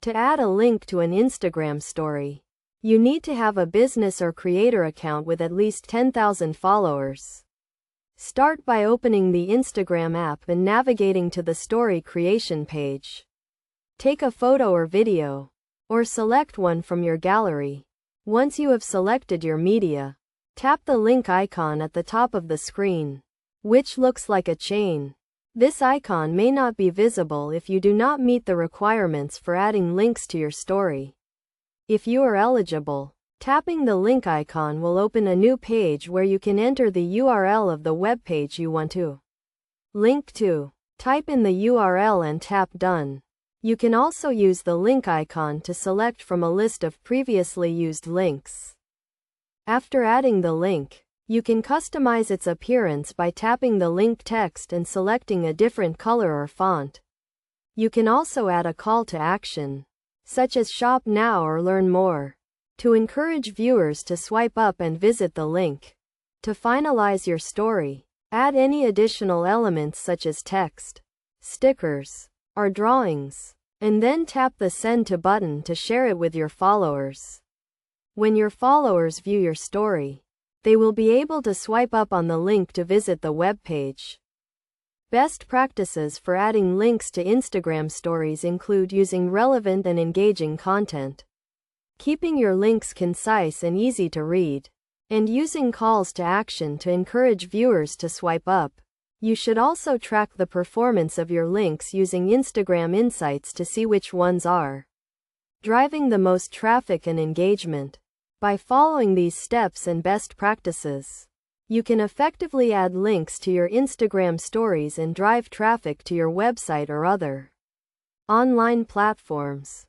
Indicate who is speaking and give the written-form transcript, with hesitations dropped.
Speaker 1: To add a link to an Instagram story, you need to have a business or creator account with at least 10,000 followers. Start by opening the Instagram app and navigating to the story creation page. Take a photo or video, or select one from your gallery. Once you have selected your media, tap the link icon at the top of the screen, which looks like a chain. This icon may not be visible if you do not meet the requirements for adding links to your story. If you are eligible, tapping the link icon will open a new page where you can enter the URL of the web page you want to link to. Type in the URL and tap Done. You can also use the link icon to select from a list of previously used links. After adding the link, you can customize its appearance by tapping the link text and selecting a different color or font. You can also add a call to action, such as Shop Now or Learn More, to encourage viewers to swipe up and visit the link. To finalize your story, add any additional elements such as text, stickers, or drawings, and then tap the Send to button to share it with your followers. When your followers view your story, they will be able to swipe up on the link to visit the web page. Best practices for adding links to Instagram stories include using relevant and engaging content, keeping your links concise and easy to read, and using calls to action to encourage viewers to swipe up. You should also track the performance of your links using Instagram Insights to see which ones are driving the most traffic and engagement. By following these steps and best practices, you can effectively add links to your Instagram stories and drive traffic to your website or other online platforms.